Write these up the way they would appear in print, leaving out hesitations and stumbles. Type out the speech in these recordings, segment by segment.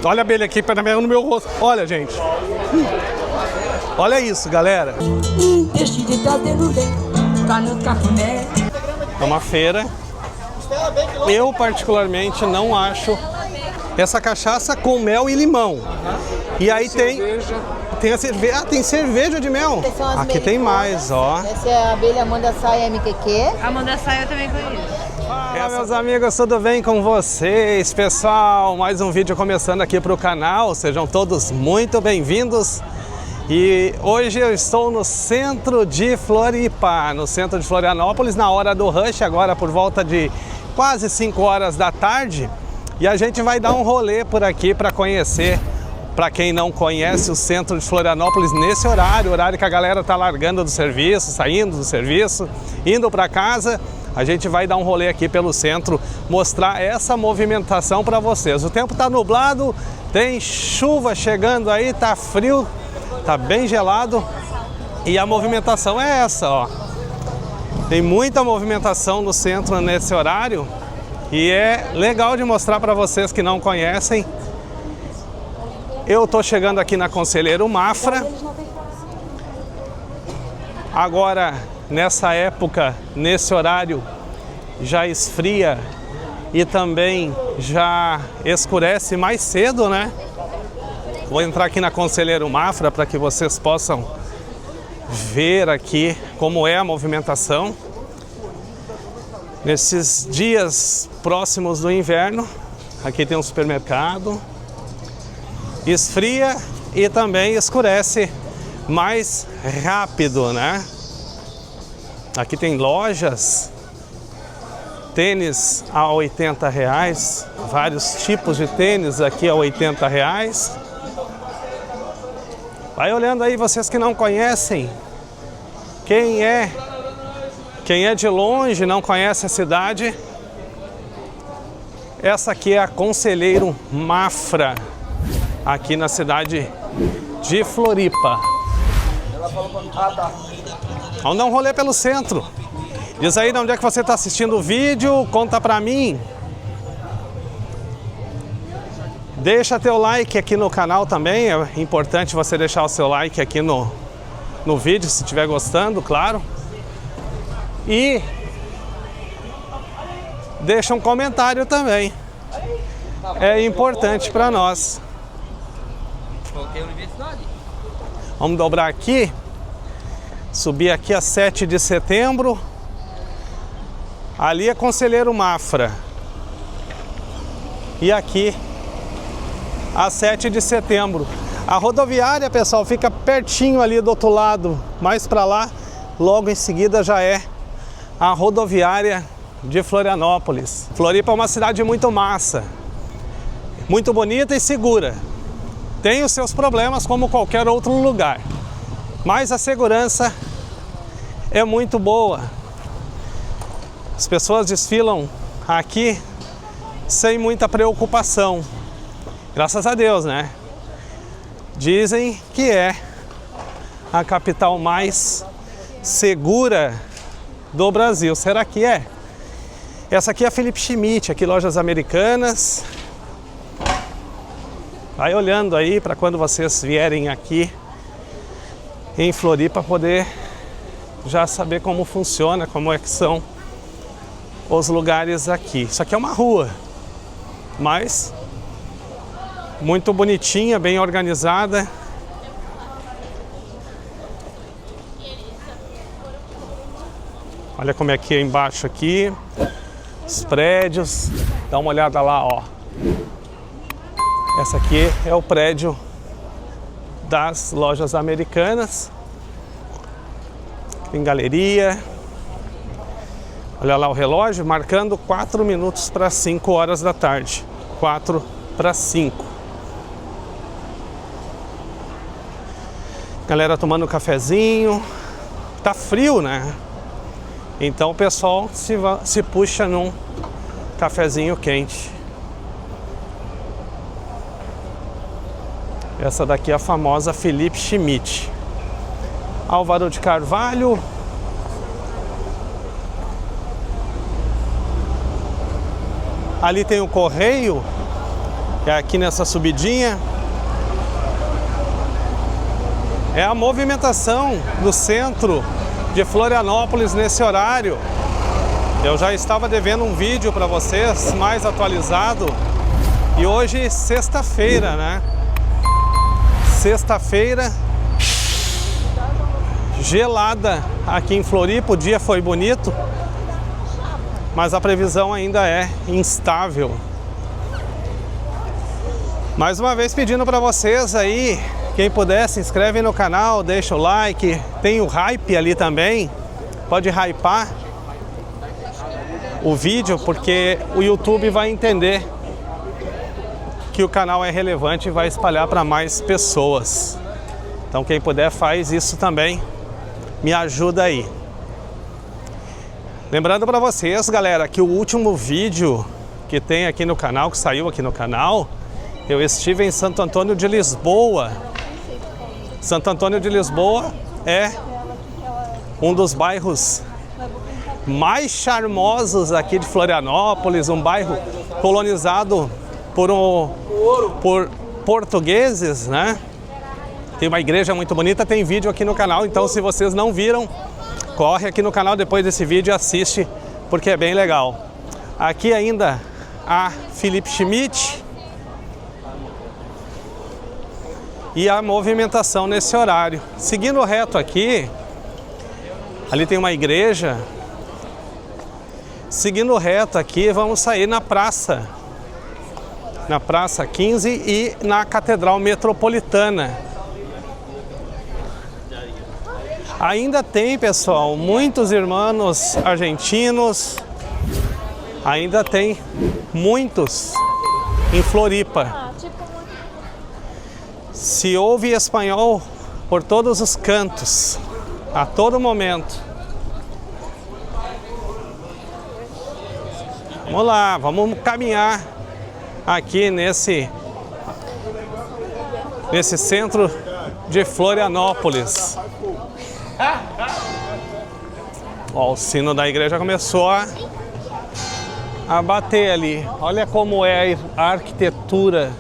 Olha a abelha aqui no meu rosto. Olha, gente. Olha isso, galera. É uma feira. Eu, particularmente, não acho essa cachaça com mel e limão. E aí tem a cerveja. Ah, tem cerveja de mel. Aqui tem mais, ó. Essa é a abelha Mandaçaia MQQ. A Mandaçaia eu também conheço. Olá, meus amigos, tudo bem com vocês? Pessoal, mais um vídeo começando aqui para o canal. Sejam todos muito bem-vindos. E hoje eu estou no centro de Floripa, no centro de Florianópolis, na hora do rush, agora por volta de quase 5 horas da tarde. E a gente vai dar um rolê por aqui para conhecer, para quem não conhece, o centro de Florianópolis nesse horário que a galera tá largando do serviço, saindo do serviço, indo para casa. A gente vai dar um rolê aqui pelo centro, mostrar essa movimentação para vocês. O tempo tá nublado, tem chuva chegando aí, tá frio, tá bem gelado. E a movimentação é essa, ó. Tem muita movimentação no centro nesse horário e é legal de mostrar para vocês que não conhecem. Eu tô chegando aqui na Conselheiro Mafra. Agora, nessa época, nesse horário, já esfria e também já escurece mais cedo, né? Vou entrar aqui na Conselheiro Mafra para que vocês possam ver aqui como é a movimentação. Nesses dias próximos do inverno, aqui tem um supermercado. Esfria e também escurece mais rápido, né? Aqui tem lojas, tênis a R$80, vários tipos de tênis aqui a R$80. Vai olhando aí, vocês que não conhecem, quem é de longe, não conhece a cidade, essa aqui é a Conselheiro Mafra, aqui na cidade de Floripa. Vamos dar um rolê pelo centro. Diz aí de onde é que você está assistindo o vídeo, conta pra mim. Deixa teu like aqui no canal também, é importante você deixar o seu like aqui no vídeo, se estiver gostando, claro. E deixa um comentário também, é importante para nós. Vamos dobrar aqui, subir aqui a 7 de setembro, ali é Conselheiro Mafra, e aqui a 7 de setembro. A rodoviária, pessoal, fica pertinho ali do outro lado, mais para lá, logo em seguida já é a rodoviária de Florianópolis. Floripa é uma cidade muito massa, muito bonita e segura. Tem os seus problemas como qualquer outro lugar, mas a segurança é muito boa. As pessoas desfilam aqui sem muita preocupação, graças a Deus, né? Dizem que é a capital mais segura do Brasil. Será que é? Essa aqui é a Philip Schmidt, aqui Lojas Americanas. Vai olhando aí para quando vocês vierem aqui em Floripa poder já saber como funciona, como é que são os lugares aqui. Isso aqui é uma rua, mas muito bonitinha, bem organizada. Olha como é que é embaixo aqui, os prédios. Dá uma olhada lá, ó. Essa aqui é o prédio das Lojas Americanas. Tem galeria. Olha lá o relógio, marcando 4 minutos para 5 horas da tarde. 4 para 5. Galera tomando um cafezinho. Tá frio, né? Então o pessoal se puxa num cafezinho quente. Essa daqui é a famosa Philip Schmidt. Álvaro de Carvalho. Ali tem o Correio. É aqui nessa subidinha. É a movimentação do centro de Florianópolis nesse horário. Eu já estava devendo um vídeo para vocês mais atualizado. E hoje, sexta-feira, né? Sexta-feira gelada aqui em Floripa. O dia foi bonito, mas a previsão ainda é instável. Mais uma vez pedindo para vocês aí, quem puder, se inscreve no canal, deixa o like. Tem o hype ali também, pode hypar o vídeo, porque o YouTube vai entender que o canal é relevante e vai espalhar para mais pessoas. Então quem puder faz isso também, me ajuda aí. Lembrando para vocês, galera, que o último vídeo que tem aqui no canal, que saiu aqui no canal, eu estive em Santo Antônio de Lisboa. Santo Antônio de Lisboa é um dos bairros mais charmosos aqui de Florianópolis, um bairro colonizado por portugueses, né? Tem uma igreja muito bonita, tem vídeo aqui no canal, então se vocês não viram, corre aqui no canal depois desse vídeo e assiste, porque é bem legal. Aqui ainda a Philipp Schmidt e a movimentação nesse horário. Seguindo reto aqui, ali tem uma igreja. Seguindo reto aqui, vamos sair na praça 15 e na Catedral Metropolitana. Ainda tem, pessoal, muitos irmãos argentinos, ainda tem muitos em Floripa. Se ouve espanhol por todos os cantos, a todo momento. Vamos lá, vamos caminhar aqui nesse centro de Florianópolis. Ó, o sino da igreja começou a bater ali. Olha como é a arquitetura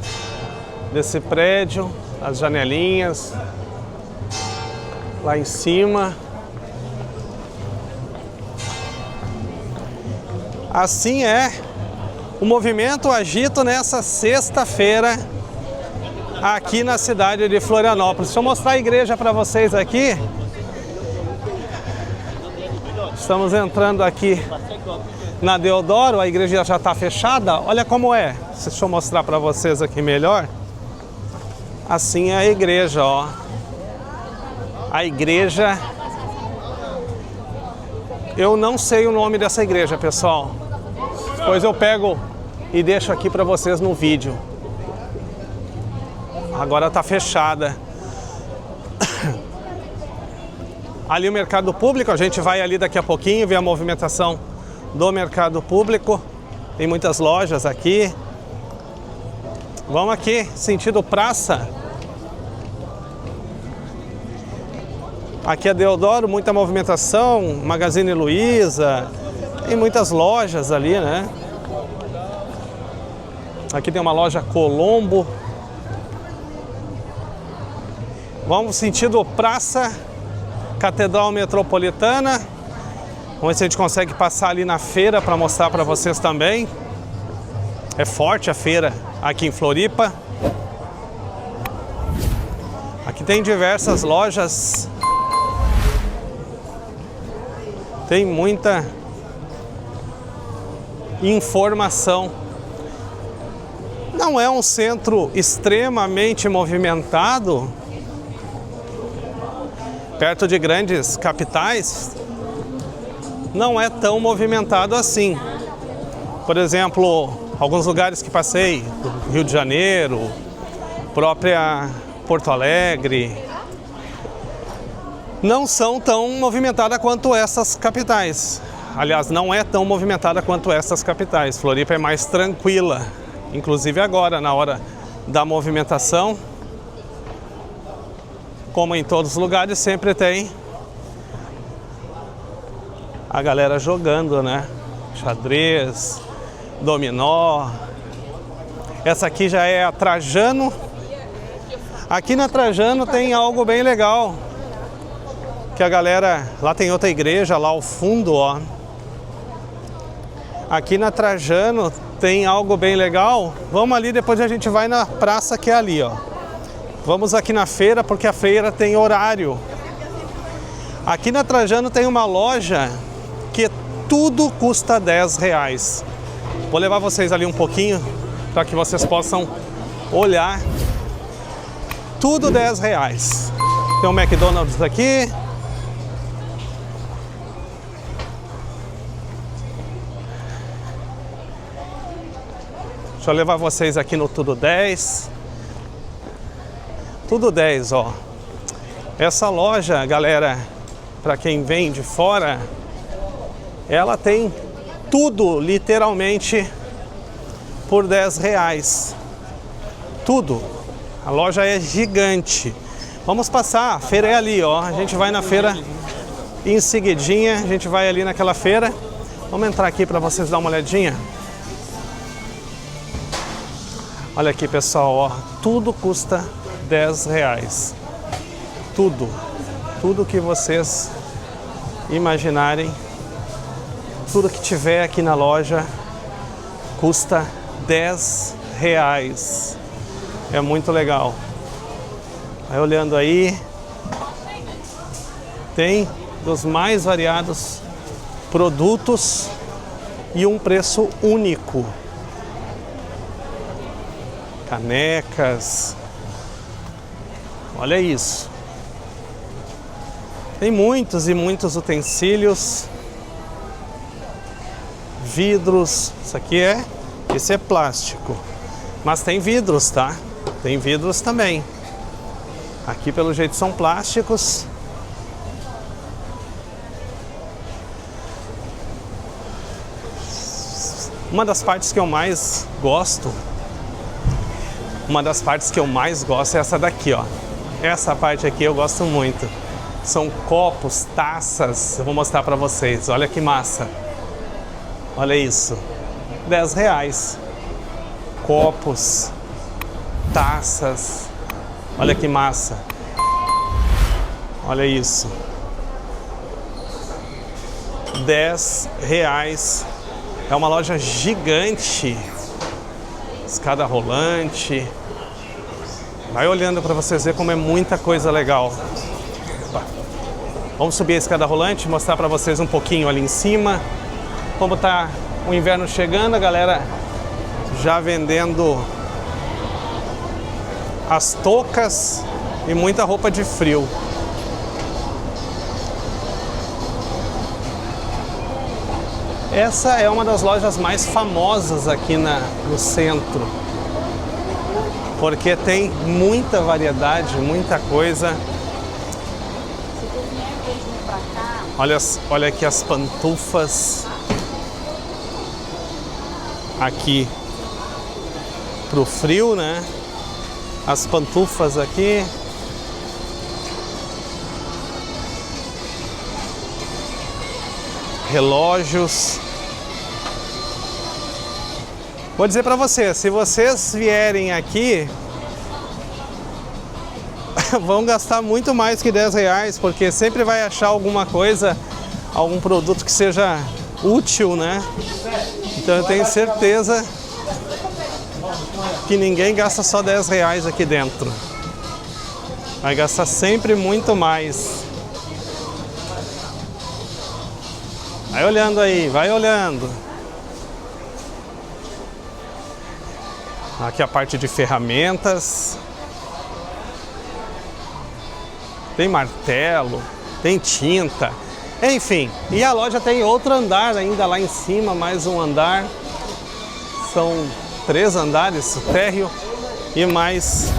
desse prédio, as janelinhas lá em cima. Assim é o movimento agito nessa sexta-feira aqui na cidade de Florianópolis. Deixa eu mostrar a igreja para vocês aqui. Estamos entrando aqui na Deodoro, a igreja já está fechada. Olha como é. Deixa eu mostrar para vocês aqui melhor. Assim é a igreja, ó. A igreja... Eu não sei o nome dessa igreja, pessoal. Depois eu pego e deixo aqui para vocês no vídeo. Agora está fechada. Ali o mercado público, a gente vai ali daqui a pouquinho ver a movimentação do mercado público. Tem muitas lojas aqui. Vamos aqui, sentido praça. Aqui é Deodoro, muita movimentação, Magazine Luiza, tem muitas lojas ali, né? Aqui tem uma loja Colombo. Vamos sentido praça, Catedral Metropolitana. Vamos ver se a gente consegue passar ali na feira para mostrar para vocês também. É forte a feira aqui em Floripa. Aqui tem diversas lojas. Tem muita informação. Não é um centro extremamente movimentado, perto de grandes capitais, não é tão movimentado assim. Por exemplo, alguns lugares que passei, Rio de Janeiro, própria Porto Alegre, não são tão movimentadas quanto essas capitais. Aliás, não é tão movimentada quanto essas capitais. Floripa é mais tranquila. Inclusive agora, na hora da movimentação, como em todos os lugares, sempre tem a galera jogando, né? Xadrez, dominó. Essa aqui já é a Trajano. Aqui na Trajano tem algo bem legal. Que a galera... Lá tem outra igreja, lá ao fundo, ó. Aqui na Trajano tem algo bem legal. Vamos ali, depois a gente vai na praça que é ali, ó. Vamos aqui na feira, porque a feira tem horário. Aqui na Trajano tem uma loja que tudo custa R$10. Vou levar vocês ali um pouquinho para que vocês possam olhar. Tudo R$10. Tem um McDonald's aqui. Deixa eu levar vocês aqui no Tudo 10. Tudo 10, ó. Essa loja, galera, para quem vem de fora, ela tem tudo, literalmente, por R$10. Tudo. A loja é gigante. Vamos passar, a feira é ali, ó. A gente vai na feira em seguidinha, a gente vai ali naquela feira. Vamos entrar aqui para vocês dar uma olhadinha. Olha aqui, pessoal, ó. Tudo custa R$10. Tudo. Tudo que vocês imaginarem, tudo que tiver aqui na loja custa R$10. É muito legal. Vai olhando aí, tem dos mais variados produtos e um preço único. Canecas, olha isso. Tem muitos e muitos utensílios, vidros. Esse é plástico, mas tem vidros, tá? Tem vidros também. Aqui pelo jeito são plásticos. Uma das partes que eu mais gosto é essa daqui, ó. Essa parte aqui eu gosto muito. São copos, taças. Eu vou mostrar pra vocês. Olha que massa. Olha isso. R$10. Copos, taças. Olha que massa. Olha isso. R$10. É uma loja gigante. Escada rolante. Vai olhando para vocês verem como é muita coisa legal. Vamos subir a escada rolante, mostrar para vocês um pouquinho ali em cima. Como tá o inverno chegando, a galera já vendendo as toucas e muita roupa de frio. Essa é uma das lojas mais famosas aqui no centro, porque tem muita variedade, muita coisa. Olha aqui as pantufas. Aqui pro frio, né? As pantufas aqui. Relógios. Vou dizer para vocês, se vocês vierem aqui, vão gastar muito mais que R$10, porque sempre vai achar alguma coisa, algum produto que seja útil, né? Então eu tenho certeza que ninguém gasta só R$10 aqui dentro. Vai gastar sempre muito mais. Vai olhando aí, vai olhando. Aqui a parte de ferramentas. Tem martelo, tem tinta, enfim. E a loja tem outro andar ainda lá em cima, mais um andar. São 3 andares, térreo e mais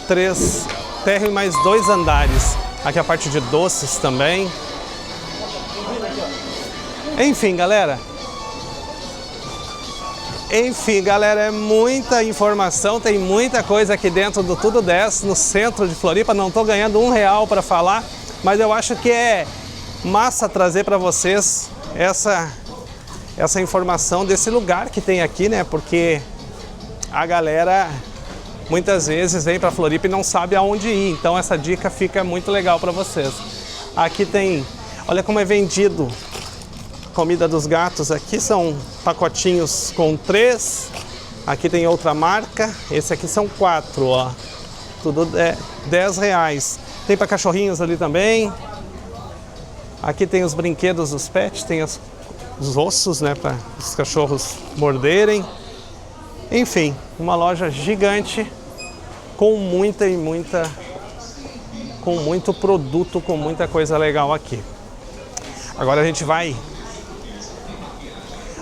3, térreo e mais 2 andares. Aqui a parte de doces também. Enfim, galera. É muita informação, tem muita coisa aqui dentro do Tudo 10, no centro de Floripa. Não estou ganhando R$1 para falar, mas eu acho que é massa trazer para vocês essa informação desse lugar que tem aqui, né? Porque a galera muitas vezes vem para Floripa e não sabe aonde ir. Então essa dica fica muito legal para vocês. Aqui tem, olha como é vendido comida dos gatos. Aqui são pacotinhos com 3. Aqui tem outra marca. Esse aqui são 4, ó. Tudo é R$10. Tem para cachorrinhos ali também. Aqui tem os brinquedos dos pets, tem os ossos, né, para os cachorros morderem. Enfim, uma loja gigante com muito produto, com muita coisa legal aqui. Agora a gente vai...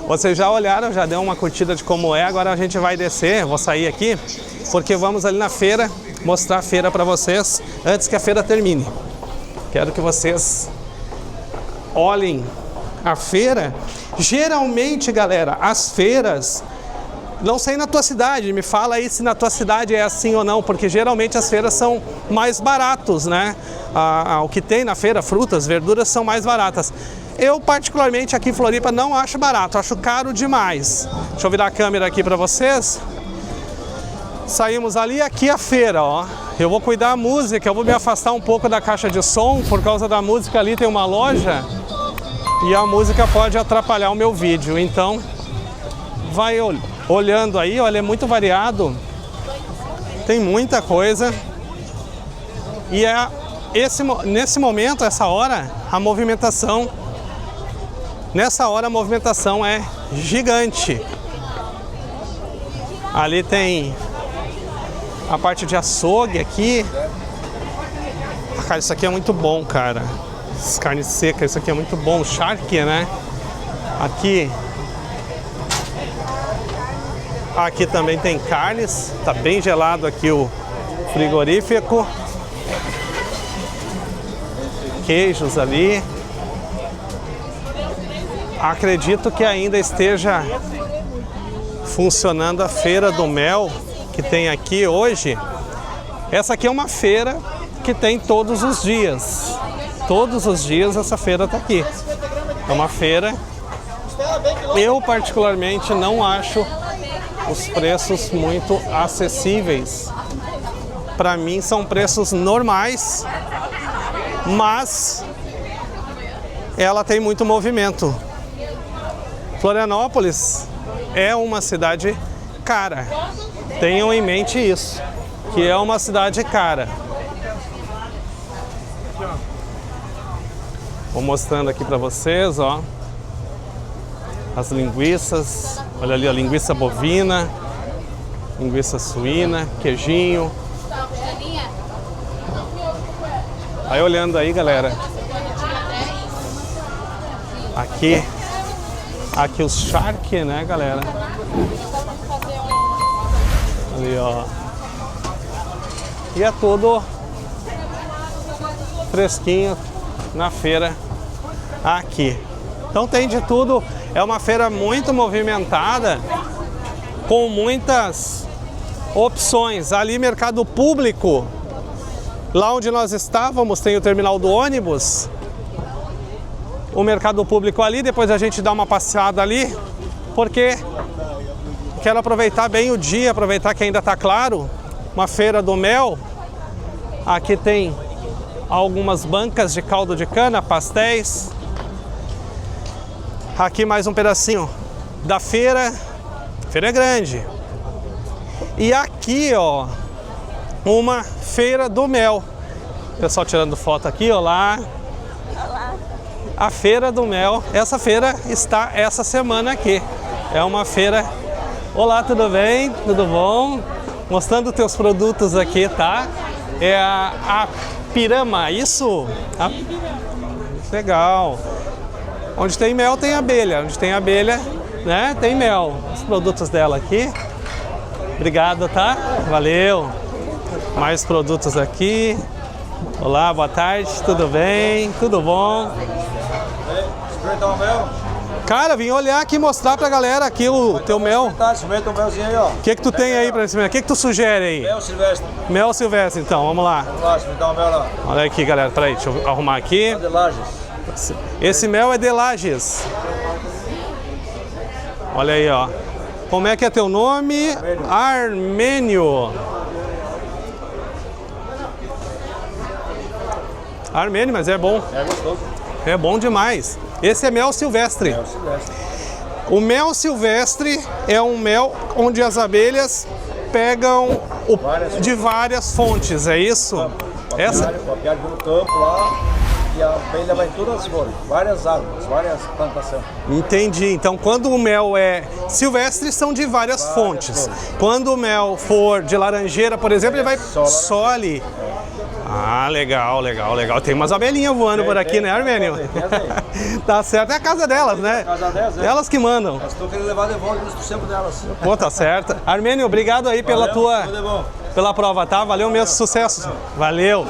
Vocês já olharam, já deu uma curtida de como é, agora a gente vai descer, vou sair aqui, porque vamos ali na feira, mostrar a feira para vocês, antes que a feira termine. Quero que vocês olhem a feira. Geralmente, galera, as feiras... Não sei na tua cidade, me fala aí se na tua cidade é assim ou não, porque geralmente as feiras são mais baratos, né? O que tem na feira, frutas, verduras, são mais baratas. Eu, particularmente, aqui em Floripa, não acho barato, acho caro demais. Deixa eu virar a câmera aqui para vocês. Saímos ali, aqui a feira, ó. Eu vou cuidar da música, eu vou me afastar um pouco da caixa de som, por causa da música ali tem uma loja e a música pode atrapalhar o meu vídeo, então vai olhando aí, olha, é muito variado, tem muita coisa e nesse momento, essa hora, a movimentação, é gigante. Ali tem a parte de açougue aqui. Cara, isso aqui é muito bom, cara. Carne seca, isso aqui é muito bom. Charque, né? Aqui também tem carnes. Tá bem gelado aqui o frigorífico. Queijos ali. Acredito que ainda esteja funcionando a feira do mel que tem aqui hoje. Essa aqui é uma feira que tem todos os dias. Todos os dias essa feira está aqui. É uma feira. Eu particularmente não acho os preços muito acessíveis. Para mim são preços normais, mas ela tem muito movimento. Florianópolis é uma cidade cara. Tenham em mente isso, que é uma cidade cara. Vou mostrando aqui para vocês, ó, as linguiças. Olha ali a linguiça bovina, linguiça suína, queijinho. Aí olhando aí, galera, aqui os charque, né, galera? Ali, ó. E é tudo fresquinho na feira aqui. Então tem de tudo. É uma feira muito movimentada, com muitas opções. Ali, mercado público, lá onde nós estávamos, tem o terminal do ônibus. O mercado público ali, depois a gente dá uma passeada ali, porque quero aproveitar bem o dia, aproveitar que ainda está claro. Uma feira do mel. Aqui tem algumas bancas de caldo de cana, pastéis. Aqui mais um pedacinho da feira. A feira é grande. E aqui, ó, uma feira do mel. Pessoal tirando foto aqui, ó lá. A feira do mel. Essa feira está essa semana aqui. É uma feira... Olá, tudo bem? Tudo bom? Mostrando teus produtos aqui, tá? É a pirama, isso? Legal. Onde tem mel tem abelha. Onde tem abelha, né, tem mel. Os produtos dela aqui. Obrigado, tá? Valeu. Mais produtos aqui. Olá, boa tarde. Tudo bem? Tudo bom? Experimentar o mel? Cara, vim olhar aqui e mostrar pra galera aqui o teu mel. Tá, experimenta o melzinho aí, ó. O que tu tem aí pra experimentar? O que tu sugere aí? Mel silvestre. Mel silvestre, então, vamos lá. Vamos lá, experimentar o mel lá. Olha aqui, galera, peraí, deixa eu arrumar aqui. De Lages. Esse mel é de Lages. Olha aí, ó. Como é que é teu nome? Armênio. Armênio, mas é bom. É gostoso. É bom demais. Esse é mel silvestre. É o silvestre. O mel silvestre é um mel onde as abelhas pegam de várias fontes, é isso? Essa? O apiário no campo lá e a abelha vai em todas as flores, várias árvores, várias plantações. Entendi. Então, quando o mel é silvestre, são de várias fontes. Quando o mel for de laranjeira, por exemplo, ele vai só ali. Ah, legal, legal, legal. Tem umas abelhinhas voando por aqui, né, Armênio? Tá certo, é a casa delas, né? Casa delas, né? Elas que mandam. Nós estamos querendo levar de volta o tempo delas. Pô, tá certo. Armênio, obrigado aí pela prova, tá? Valeu mesmo, sucesso. Valeu.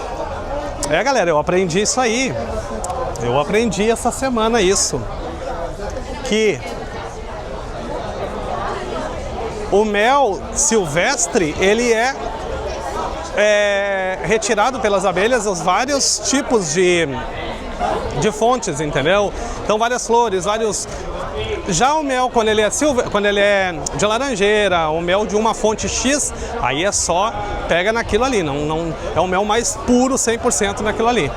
É, galera, eu aprendi isso aí. Eu aprendi essa semana isso. Que o mel silvestre, ele é retirado pelas abelhas os vários tipos de fontes, entendeu? Então várias flores, vários. Já o mel, quando ele é de laranjeira, o mel de uma fonte X, aí é só pega naquilo ali, não é o mel mais puro 100% naquilo ali,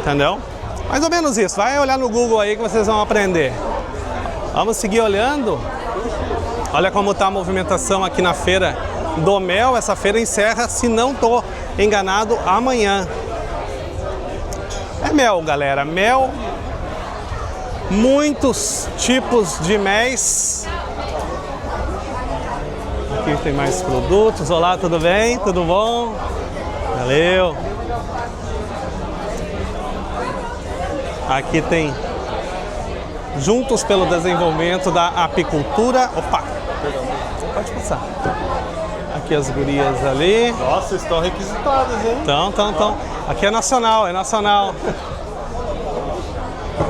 entendeu? Mais ou menos isso. Vai olhar no Google aí que vocês vão aprender. Vamos seguir olhando. Olha como está a movimentação aqui na feira do mel. Essa feira encerra, se não estou enganado, amanhã. É mel, galera, mel. Muitos tipos de méis. Aqui tem mais produtos. Olá, tudo bem? Tudo bom? Valeu. Aqui tem Juntos pelo Desenvolvimento da Apicultura. Opa! Pode passar. Aqui as gurias ali. Nossa, estão requisitadas, hein? Então. Aqui é nacional, é nacional.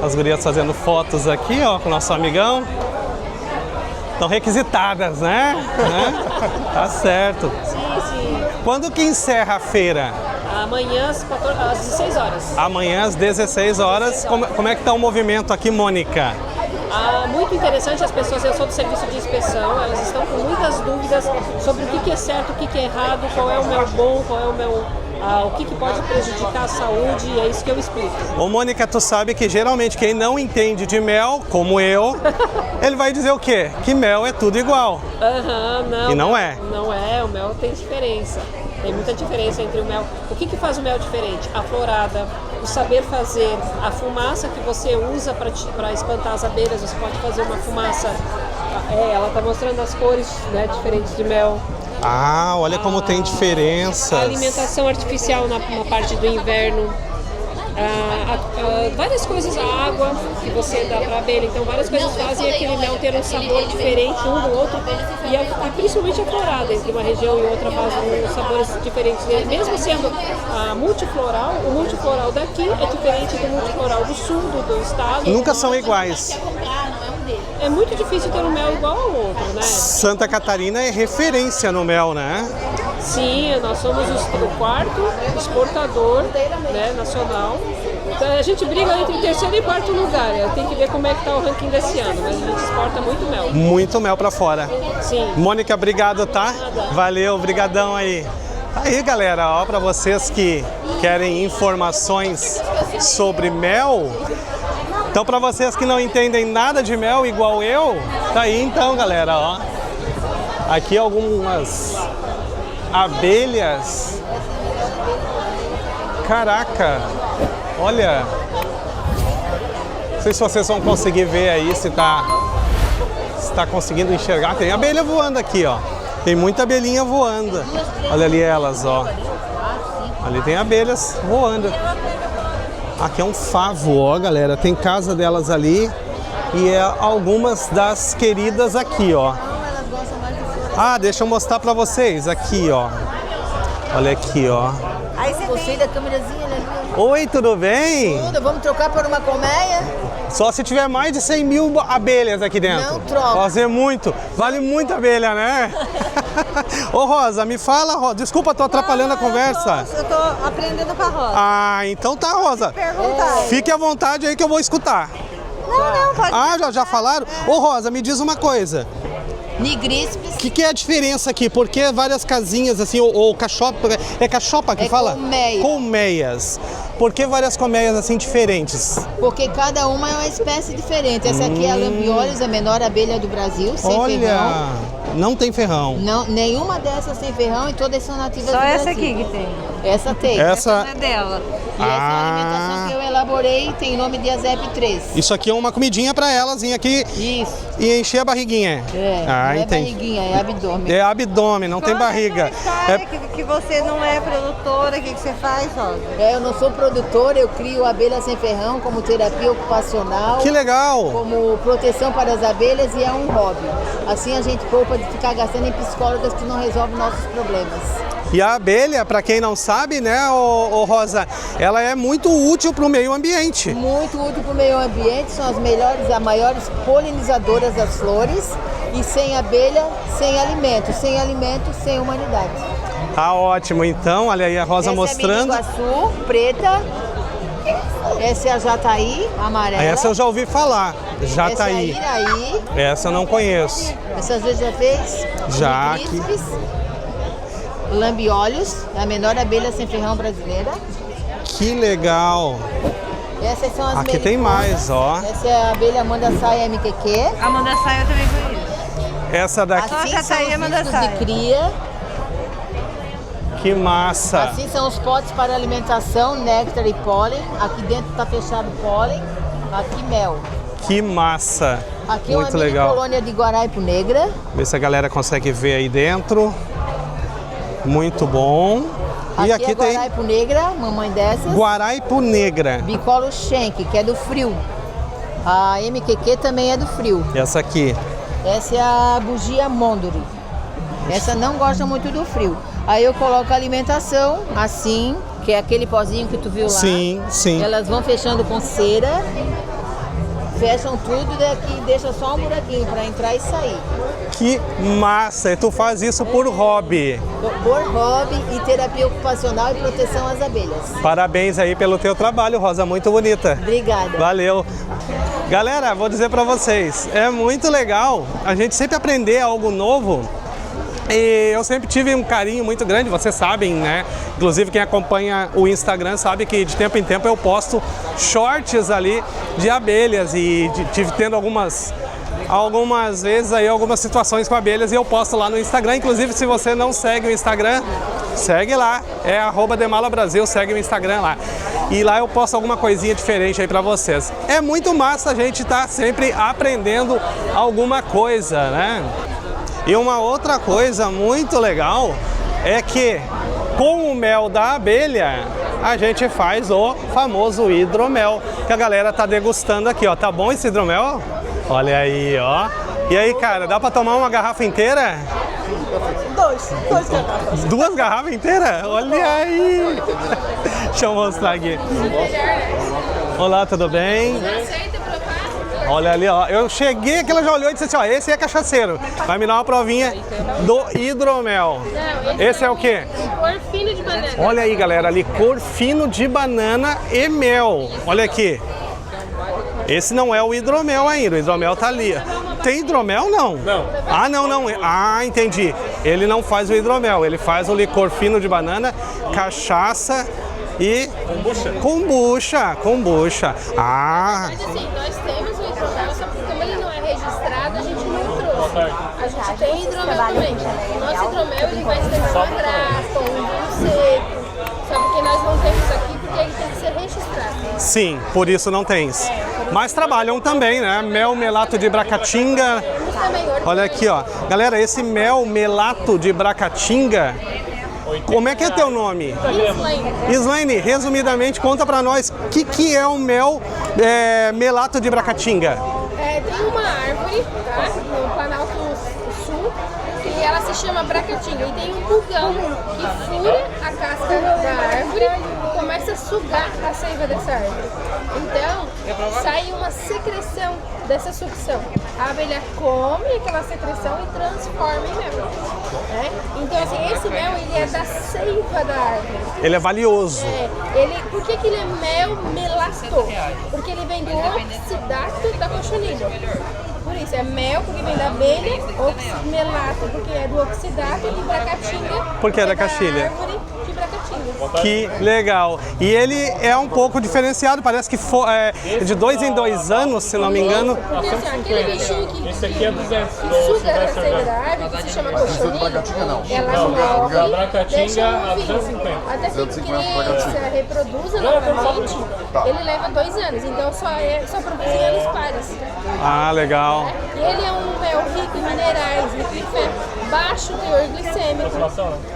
As gurias fazendo fotos aqui, ó, com o nosso amigão. Estão requisitadas, né? Tá certo. Sim. Quando que encerra a feira? Amanhã às 16 horas. Amanhã às 16 horas. Como é que tá o movimento aqui, Mônica? Muito interessante, as pessoas, eu sou do serviço de inspeção, elas estão com muitas dúvidas sobre o que é certo, o que é errado, qual é o mel bom, qual é o mel... o que pode prejudicar a saúde, e é isso que eu explico. Ô Mônica, tu sabe que geralmente quem não entende de mel, como eu, ele vai dizer o quê? Que mel é tudo igual. Não. E não é. Não é, o mel tem diferença. Tem muita diferença entre o mel. O que faz o mel diferente? A florada, o saber fazer, a fumaça que você usa para espantar as abelhas. Você pode fazer uma fumaça, ela está mostrando as cores, né, diferentes de mel. Ah, olha como tem diferenças. A alimentação artificial na parte do inverno. Várias coisas, a água que você dá para a abelha, então várias coisas fazem aquele mel ter um sabor diferente um do outro, e principalmente a florada, entre uma região e outra faz sabores diferentes. Mesmo sendo multifloral, o multifloral daqui é diferente do multifloral do sul do estado. Nunca são iguais. É muito difícil ter um mel igual ao outro, né? Santa Catarina é referência no mel, né? Sim, nós somos o quarto exportador, né, nacional. Então a gente briga entre terceiro e quarto lugar. Tem que ver como é que está o ranking desse ano, mas a gente exporta muito mel. Muito mel para fora. Sim. Mônica, obrigado, tá? Valeu, brigadão aí. Aí, galera, ó, para vocês que querem informações sobre mel. Então, para vocês que não entendem nada de mel igual eu, tá aí então, galera, ó. Aqui algumas abelhas. Caraca, olha. Não sei se vocês vão conseguir ver aí, se tá conseguindo enxergar. Tem abelha voando aqui, ó. Tem muita abelhinha voando. Olha ali elas, ó. Ali tem abelhas voando. Aqui é um favo, ó, galera. Tem casa delas ali e algumas das queridas aqui, ó. Deixa eu mostrar pra vocês aqui, ó. Olha aqui, ó. Aí você gostei da câmerazinha, né? Oi, tudo bem? Tudo, vamos trocar por uma colmeia? Só se tiver mais de 100 mil abelhas aqui dentro. Não troca. Fazer muito. Vale muito abelha, né? Ô, Rosa, me fala, Rosa. Desculpa, tô atrapalhando a conversa. Eu tô aprendendo com a Rosa. Então tá, Rosa. Perguntar. Fique à vontade aí que eu vou escutar. Não, pode. Já falaram? Ô, Rosa, me diz uma coisa. nigríspis. O que é a diferença aqui? Por que várias casinhas assim, ou cachopa, é cachopa que fala? Colmeia. Colmeias. Por que várias colmeias assim diferentes? Porque cada uma é uma espécie diferente. Essa aqui é a Lambiolus, a menor abelha do Brasil, sem ferrão. Não tem ferrão. Não, nenhuma dessas tem ferrão e todas são nativas Só do Brasil. essa aqui que tem. Essa tem. Essa Não é dela. E essa é uma alimentação que eu elaborei, tem nome de Azep 3. Isso aqui é uma comidinha para elas vir aqui Isso. e encher a barriguinha. Não é entendi. barriguinha, é abdômen. É abdômen, não tem barriga. Que você não é produtora, o que você faz, Rosa? Eu não sou produtora, eu crio abelha sem ferrão como terapia ocupacional. Que legal! Como proteção para as abelhas e é um hobby. Assim a gente poupa de ficar gastando em psicólogas que não resolvem nossos problemas. E a abelha, para quem não sabe, né, ô Rosa, ela é muito útil para o meio ambiente. Muito útil para o meio ambiente, são as maiores polinizadoras das flores. E sem abelha, sem alimento, sem humanidade. Tá ótimo, então, olha aí a Rosa Essa mostrando. é a Iguaçu, preta. Essa é a Jataí, amarela. Essa eu já ouvi falar, Jataí. Essa é a Iraí. Essa eu não conheço. Essa você já fez? Já. Nigríspis. Lambiolus, a menor abelha sem ferrão brasileira. Que legal. Essas são as Aqui tem meliposas. mais, ó. Essa é a abelha Mandaçaia MQQ. A Mandaçaia eu também conheço. Essa daqui, Assim Só são Jataí os é discos Mandaçaia. de cria. que massa. Assim são os potes para alimentação, néctar e pólen. Aqui dentro está fechado pólen. Aqui mel. Que massa. Aqui é Muito uma mini legal. colônia de Guaraipo Negra. Ver se a galera consegue ver aí dentro. Muito bom. E aqui é tem Guaraipo Negra, mamãe dessas. Guaraipo Negra. Bicolo Schenck, que é do frio. A MQQ também é do frio. Essa aqui. Essa é a bugia Mondori. Essa não gosta muito do frio. Aí eu coloco a alimentação assim, que é aquele pozinho que tu viu lá. Sim, sim. Elas vão fechando com cera. Fecham tudo daqui, deixa só um buraquinho para entrar e sair. Que massa. E tu faz isso por hobby. Por hobby e terapia ocupacional e proteção às abelhas. Parabéns aí pelo teu trabalho, Rosa. Muito bonita. Obrigada. Valeu. Galera, vou dizer pra vocês, é muito legal a gente sempre aprender algo novo. E eu sempre tive um carinho muito grande, vocês sabem, né? Inclusive quem acompanha o Instagram sabe que de tempo em tempo eu posto shorts ali de abelhas e tive tendo algumas vezes aí algumas situações com abelhas e eu posto lá no Instagram. Inclusive, se você não segue o Instagram, segue lá, é @demalabrasil, segue o Instagram lá. E lá eu posto alguma coisinha diferente aí pra vocês. É muito massa a gente estar sempre aprendendo alguma coisa, né? E uma outra coisa muito legal é que com o mel da abelha a gente faz o famoso hidromel, que a galera tá degustando aqui, ó. Tá bom esse hidromel? Olha aí, ó. E aí, cara, dá pra tomar uma garrafa inteira? Duas garrafas. 2 garrafas inteiras? Olha aí! Deixa eu mostrar aqui. Olá, tudo bem? Olha ali, ó. Eu cheguei aqui, ela já olhou e disse assim, ó, esse é cachaceiro. Vai me dar uma provinha do hidromel. Esse é o quê? Licor fino de banana. Olha aí, galera, licor fino de banana e mel. Olha aqui. Esse não é o hidromel ainda, o hidromel tá ali. Tem hidromel, não? Não. Ah, não. Ah, entendi. Ele não faz o hidromel, ele faz o licor fino de banana, cachaça e... Kombucha. Ah, Mas assim, nós temos o hidromel, só que como ele não é registrado, a gente não trouxe. A gente tem hidromel também. O nosso hidromel ele vai ser uma grapa, um vinho seco. Só porque nós não temos aqui, porque ele tem que ser registrado. sim, por isso não tens. Mas trabalham também, né? Mel melato de Bracatinga. Olha aqui, ó. Galera, esse mel melato de Bracatinga, como é que é teu nome? Islaine, resumidamente, conta pra nós o que é o mel melato de Bracatinga. Tem uma árvore, tá? No Planalto Sul, que ela se chama Bracatinga. E tem um pulgão que fura a casca da árvore e começa a sugar a seiva dessa árvore. Então, sai uma secreção dessa sucção. A abelha come aquela secreção e transforma em mel. Né? Então, assim, esse mel ele é da seiva da árvore. Ele é valioso. Por que ele é mel melato? Porque ele vem do oxidato da cochonilha. Por isso, é mel porque vem da abelha, oximelato porque é do oxidato e bracatinga Porque é da caxilha. árvore de bracatinga. Que legal. E ele é um pouco diferenciado, parece que é de 2 em 2 anos, se não me engano. Porque assim, aquele bichinho que Esse aqui é 200. suga a rasteira da árvore, que se chama cochoninho, ela morre, a bracatinga deixa a um ovinho. 250. Até que cresça, reproduza novamente, ele leva 2 anos. Então só produz em anos pares. Ah, legal. E ele é um mel rico em minerais, rico em ferro, baixo teor glicêmico,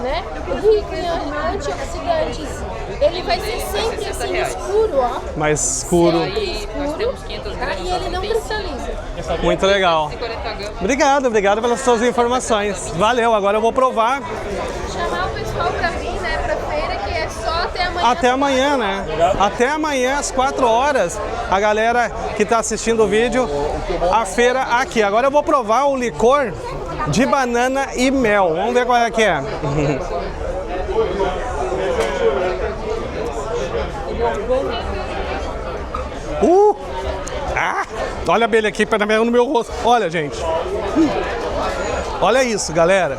né? Rico em antioxidantes. Ele vai ser sempre assim escuro, ó. Mais escuro. Escuro, tá? E ele não cristaliza. Muito legal. Obrigado pelas suas informações. Valeu, agora eu vou provar. Chamar o pessoal pra vir, né, pra feira, que é só até amanhã. Até amanhã, né? Até amanhã, às 4 horas, a galera que está assistindo o vídeo, a feira aqui. Agora eu vou provar o licor de banana e mel. Vamos ver qual é que é. Olha a abelha aqui no meu rosto. Olha, gente. Olha isso, galera.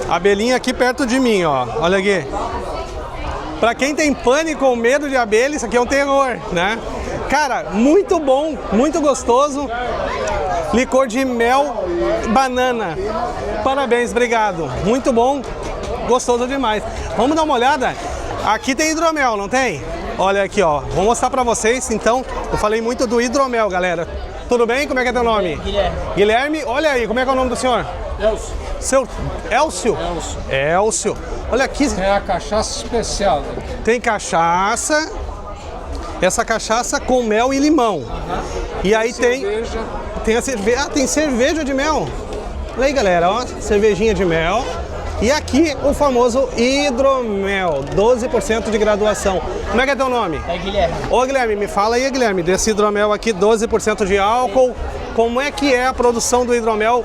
A abelhinha aqui perto de mim, ó. Olha aqui. Pra quem tem pânico ou medo de abelha, isso aqui é um terror, né? Cara, muito bom, muito gostoso. Licor de mel e banana. Parabéns, obrigado. Muito bom, gostoso demais. Vamos dar uma olhada? Aqui tem hidromel, não tem? Olha aqui, ó. Vou mostrar pra vocês, então. Eu falei muito do hidromel, galera. Tudo bem? Como é que é teu nome? Guilherme. Guilherme, olha aí, como é que é o nome do senhor? Elcio. Seu Elcio? Elcio. Olha aqui. É a cachaça especial. Tem cachaça. Essa cachaça com mel e limão. E aí tem a cerveja. Ah, tem cerveja de mel. Olha aí, galera, ó. Cervejinha de mel. E aqui o famoso hidromel, 12% de graduação. Como é que é teu nome? É Guilherme. Ô Guilherme, me fala aí, Guilherme, desse hidromel aqui, 12% de álcool. Como é que é a produção do hidromel?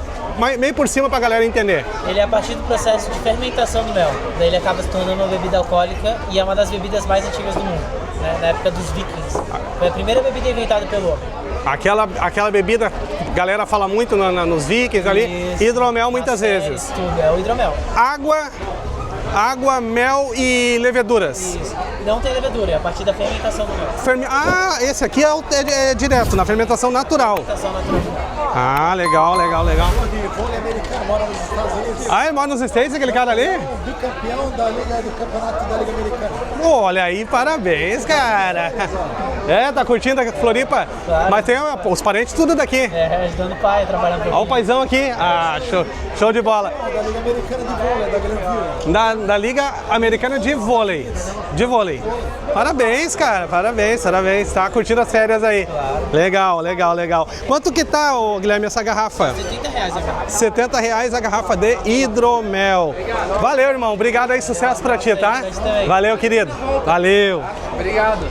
Meio por cima pra galera entender. Ele é a partir do processo de fermentação do mel. Daí ele acaba se tornando uma bebida alcoólica e é uma das bebidas mais antigas do mundo, né? Na época dos vikings. Foi a primeira bebida inventada pelo homem. Aquela bebida, a galera fala muito nos vikings ali, Isso. Hidromel muitas vezes. Tudo, é o hidromel. Água, mel e leveduras. Isso. Não tem levedura, é a partir da fermentação do mel. Esse aqui é direto, na fermentação natural. Fermentação natural. Ah, legal. Ah, ele mora nos States, aquele cara ali? Bicampeão da Liga do Campeonato da Liga Americana. Olha aí, parabéns, cara. É, tá curtindo a Floripa? Claro. Mas tem os parentes tudo daqui. É, ajudando o pai, trabalhando com Olha o paizão aqui. Ah, show de bola. Da Liga Americana de Vôlei, da Granville. Da Liga Americana de Vôlei. Parabéns, cara. Parabéns. Tá curtindo as férias aí. Claro. Legal. Quanto que tá, Guilherme, essa garrafa? R$70 a garrafa. R$70 a garrafa de hidromel. Valeu, irmão. Obrigado aí. Sucesso pra ti, tá? Valeu, querido. Valeu. Obrigado.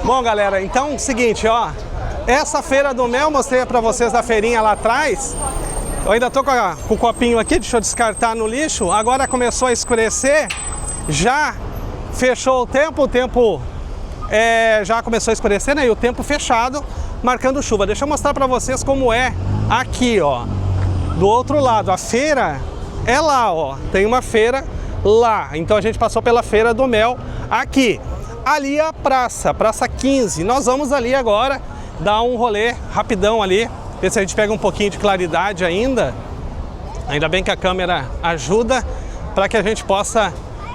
Bom, galera, então, seguinte, ó. Essa feira do mel, mostrei pra vocês da feirinha lá atrás. Eu ainda tô com o copinho aqui, deixa eu descartar no lixo. Agora começou a escurecer, já fechou o tempo já começou a escurecer, né? E o tempo fechado, marcando chuva. Deixa eu mostrar pra vocês como é aqui, ó. Do outro lado, a feira é lá, ó. Tem uma feira lá. Então a gente passou pela feira do mel aqui. Ali a praça 15. Nós vamos ali agora dar um rolê rapidão ali. Ver se a gente pega um pouquinho de claridade ainda. Ainda bem que a câmera ajuda para que a gente possa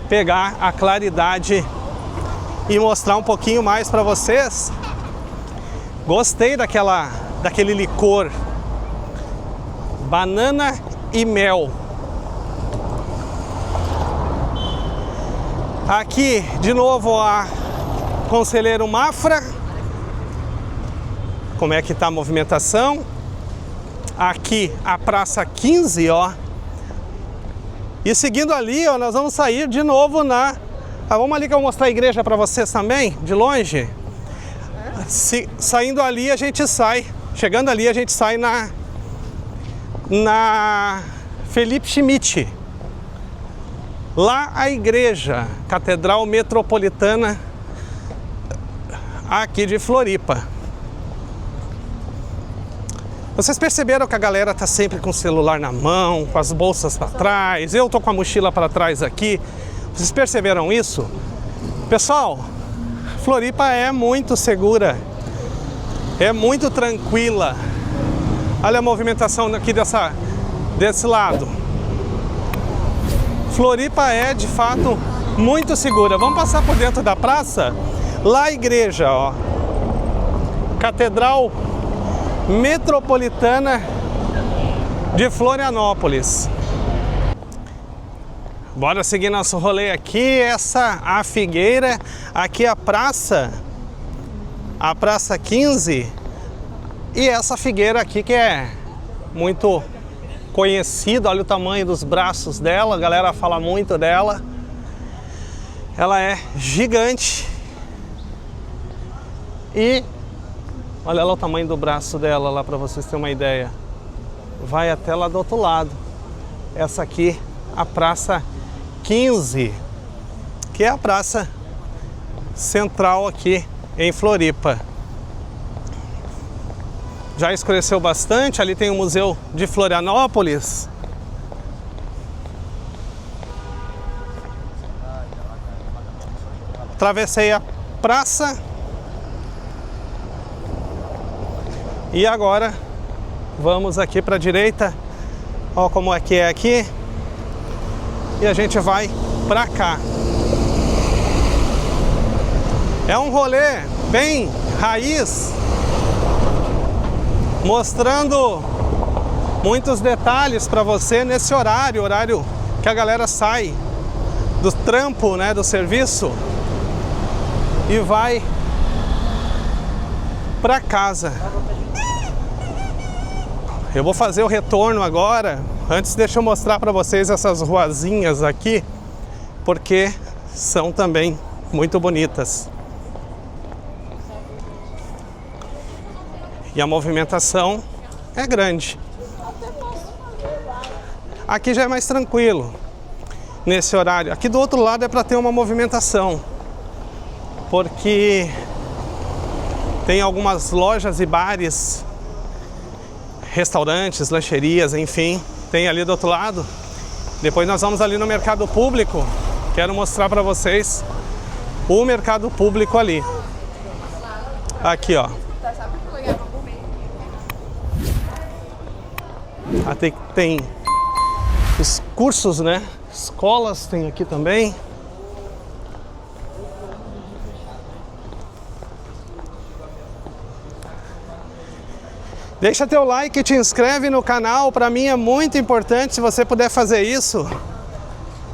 pegar a claridade e mostrar um pouquinho mais para vocês. Gostei daquele licor. Banana e mel. Aqui, de novo, a Conselheiro Mafra. Como é que tá a movimentação? Aqui, a praça 15, ó. E seguindo ali, ó, nós vamos sair de novo vamos ali que eu vou mostrar a igreja para vocês também, de longe. Saindo ali, a gente sai. Chegando ali, a gente sai na Felipe Schmidt. Lá a igreja, Catedral Metropolitana, aqui de Floripa. Vocês perceberam que a galera tá sempre com o celular na mão, com as bolsas para trás, eu tô com a mochila para trás aqui. Vocês perceberam isso? Pessoal, Floripa é muito segura, é muito tranquila. Olha a movimentação aqui desse lado. Floripa é, de fato, muito segura. Vamos passar por dentro da praça. Lá a igreja, ó. Catedral Metropolitana de Florianópolis. Bora seguir nosso rolê aqui. A Figueira. Aqui a Praça 15. E essa figueira aqui que é muito conhecida. Olha o tamanho dos braços dela, a galera fala muito dela. Ela é gigante. E olha lá o tamanho do braço dela lá, para vocês terem uma ideia. Vai até lá do outro lado. Essa aqui, a Praça 15, que é a praça central aqui em Floripa. Já escureceu bastante, ali tem o Museu de Florianópolis. Atravessei a praça. E agora vamos aqui para a direita. Olha como é que é aqui. E a gente vai para cá. É um rolê bem raiz, mostrando muitos detalhes para você nesse horário que a galera sai do trampo, né, do serviço e vai para casa. Eu vou fazer o retorno agora. Antes, deixa eu mostrar para vocês essas ruazinhas aqui, porque são também muito bonitas. E a movimentação é grande. Aqui já é mais tranquilo, nesse horário. Aqui do outro lado é para ter uma movimentação, porque tem algumas lojas e bares, restaurantes, lancherias, enfim, tem ali do outro lado. Depois nós vamos ali no mercado público. Quero mostrar para vocês o mercado público ali. Aqui, ó. Até tem os cursos, né? Escolas tem aqui também. Deixa teu like e te inscreve no canal, para mim é muito importante se você puder fazer isso.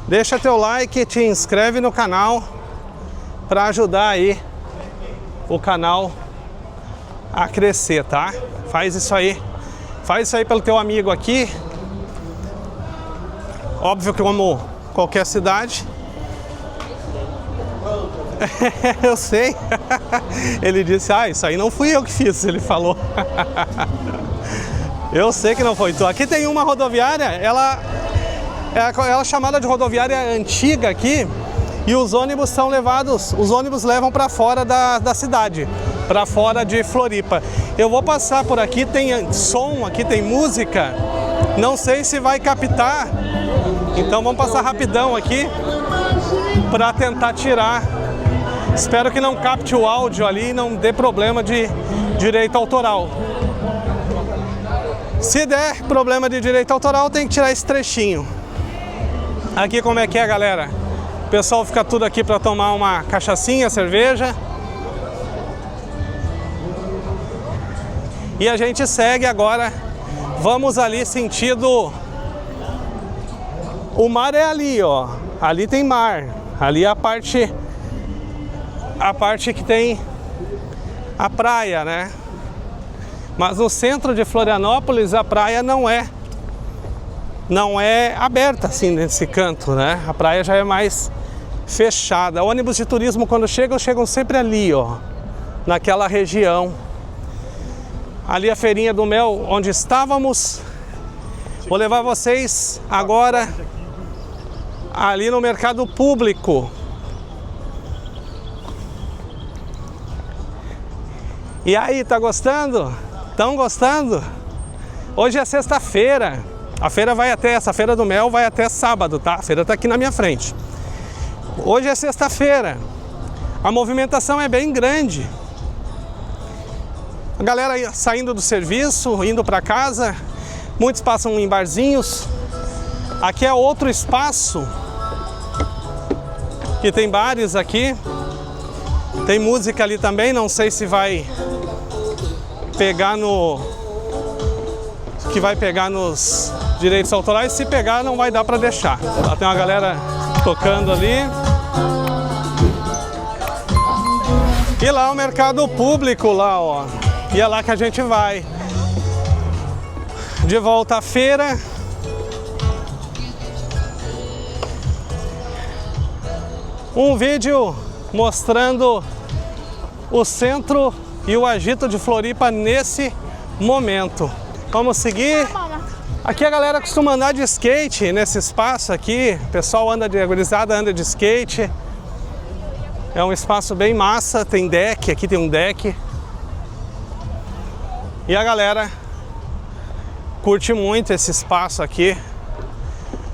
Deixa teu like e te inscreve no canal para ajudar aí o canal a crescer, tá? Faz isso aí pelo teu amigo aqui. Óbvio que como qualquer cidade. Eu sei. Ele disse, isso aí não fui eu que fiz, ele falou. Eu sei que não foi tu. Aqui tem uma rodoviária, ela é chamada de rodoviária antiga aqui, e os ônibus são levados, os ônibus levam para fora da cidade, para fora de Floripa. Eu vou passar por aqui, tem som, aqui tem música, não sei se vai captar, então vamos passar rapidão aqui para tentar tirar. Espero que não capte o áudio ali e não dê problema de direito autoral. Se der problema de direito autoral, tem que tirar esse trechinho. Aqui como é que é, galera? O pessoal fica tudo aqui para tomar uma cachaçinha, cerveja. E a gente segue agora. Vamos ali sentido... O mar é ali, ó. Ali tem mar. Ali é a parte que tem a praia, né? Mas no centro de Florianópolis a praia não é aberta assim nesse canto, né? A praia já é mais fechada. Ônibus de turismo quando chegam sempre ali, ó, naquela região. Ali a feirinha do mel onde estávamos. Vou levar vocês agora ali no mercado público. E aí, tá gostando? Estão gostando? Hoje é sexta-feira. A feira vai até, essa feira do mel vai até sábado, tá? A feira tá aqui na minha frente. Hoje é sexta-feira. A movimentação é bem grande. A galera saindo do serviço, indo para casa. Muitos passam em barzinhos. Aqui é outro espaço. Que tem bares aqui. Tem música ali também, não sei se vai pegar nos direitos autorais. Se pegar, não vai dar para deixar. Lá tem uma galera tocando ali. E lá o mercado público lá, ó. E é lá que a gente vai. De volta à feira. Um vídeo mostrando o centro e o agito de Floripa nesse momento. Vamos seguir. Aqui a galera costuma andar de skate nesse espaço aqui. O pessoal anda de gurizada, anda de skate. É um espaço bem massa, tem deck, aqui tem um deck. E a galera curte muito esse espaço aqui.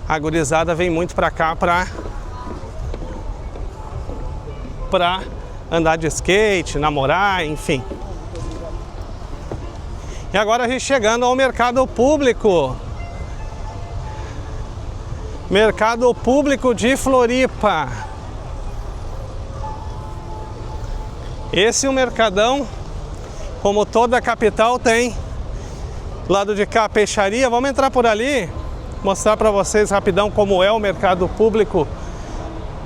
A gurizada vem muito pra cá pra andar de skate, namorar, enfim. E agora a gente chegando ao mercado público. Mercado público de Floripa. Esse é um mercadão, como toda a capital tem. Lado de cá, peixaria. Vamos entrar por ali, mostrar para vocês rapidão como é o mercado público